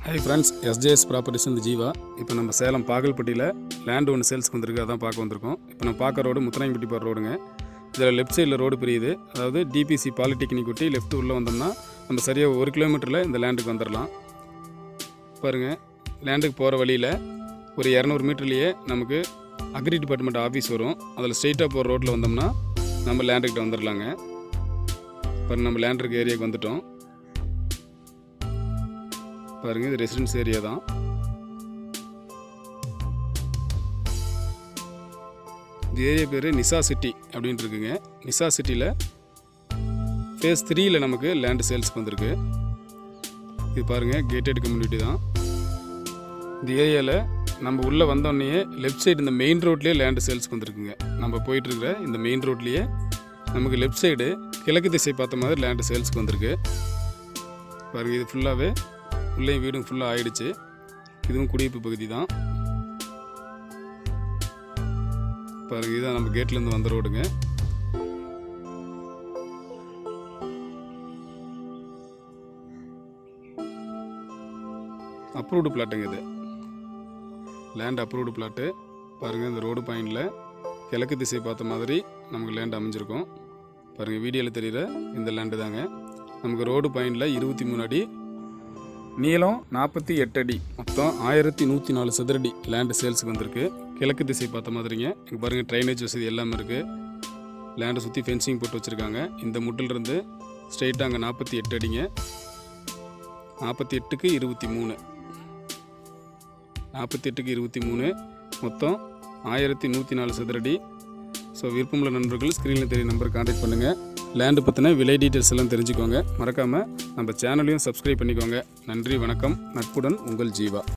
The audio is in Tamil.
ஹாய் ஃப்ரெண்ட்ஸ், எஸ்ஜேஎஸ் ப்ராப்பர்ட்டிஸ் இந்த ஜீவா. இப்போ நம்ம சேலம் பாகல்பட்டியில் லேண்ட் ஒன்று சேல்ஸ்க்கு வந்திருக்கு, அதான் பார்க்க வந்திருக்கோம். இப்போ நம்ம பார்க்க ரோடு முத்தனாயம்பட்டி போகிற ரோடுங்க. இதில் லெஃப்ட் சைடில் ரோடு பிரியுது, அதாவது டிபிசி பாலிடெக்னிக் ஒட்டி லெஃப்ட் உள்ளே வந்தோம்னா நம்ம சரியாக 1 கிலோமீட்டரில் இந்த லேண்டுக்கு வந்துடலாம். பாருங்கள், லேண்டுக்கு போகிற வழியில் ஒரு 200 மீட்டர்லேயே நமக்கு அக்ரி டிபார்ட்மெண்ட் ஆஃபீஸ் வரும். அதில் ஸ்ட்ரெயிட்டாக போகிற ரோட்டில் வந்தோம்னா நம்ம லேண்டுக்கிட்ட வந்துடலாங்க. பாருங்கள், நம்ம லேண்ட் இருக்க ஏரியாவுக்கு வந்துட்டோம். பாருங்கள், இது ரெசிடென்ஸ் ஏரியா தான். இந்த ஏரியா பேர் நிசா சிட்டி அப்படின்ட்டு இருக்குங்க. நிசா சிட்டியில் ஃபேஸ் 3ல் நமக்கு லேண்டு சேல்ஸ்க்கு வந்திருக்கு. இது பாருங்கள், கேட்டட் கம்யூனிட்டி தான். இந்த ஏரியாவில் நம்ம உள்ளே வந்தோடனே லெஃப்ட் சைடு இந்த மெயின் ரோட்லேயே லேண்டு சேல்ஸ்க்கு வந்திருக்குங்க. நம்ம போயிட்டுருக்கிற இந்த மெயின் ரோட்லேயே நமக்கு லெஃப்ட் சைடு கிழக்கு திசை பார்த்த மாதிரி லேண்டு சேல்ஸ்க்கு வந்திருக்கு. பாருங்கள், இது ஃபுல்லாகவே உள்ளே வீடும் ஃபுல்லாக ஆயிடுச்சு. இதுவும் குடியிருப்பு பகுதி தான். பாருங்கள், இதுதான் நம்ம கேட்லேருந்து வந்த ரோடுங்க. அப்ரூவ்டு பிளாட்டுங்க. இது லேண்ட் அப்ரூவ்டு பிளாட்டு. பாருங்கள், இந்த ரோடு பாயிண்டில் கிழக்கு திசை பார்த்த மாதிரி நமக்கு லேண்ட் அமைஞ்சிருக்கும். பாருங்கள், வீடியோவில் தெரிகிற இந்த லேண்டு தாங்க. நமக்கு ரோடு பாயிண்டில் 23 அடி நீளம், 48 அடி, மொத்தம் 1104 சதுரடி லேண்டு சேல்ஸுக்கு வந்திருக்கு. கிழக்கு திசை பார்த்த மாதிரிங்க. இங்கே பாருங்கள், ட்ரைனேஜ் வசதி எல்லாமே இருக்குது. லேண்டை சுற்றி ஃபென்சிங் போட்டு வச்சுருக்காங்க. இந்த முட்டிலிருந்து ஸ்ட்ரெயிட்டாக அங்கே 48 அடிங்க. 48க்கு 23, 48க்கு 23, மொத்தம் 1104 சதுரடி. ஸோ விருப்பமுள்ள நண்பர்கள் ஸ்க்ரீனில் தெரிய நம்பருக்கு கான்டாக்ட் பண்ணுங்கள். லேண்டு பற்றின விலை டீட்டெயில்ஸ் எல்லாம் தெரிஞ்சுக்கோங்க. மறக்காமல் நம்ம சேனலையும் சப்ஸ்கிரைப் பண்ணிக்கோங்க. நன்றி, வணக்கம். நட்புடன் உங்கள் ஜீவா.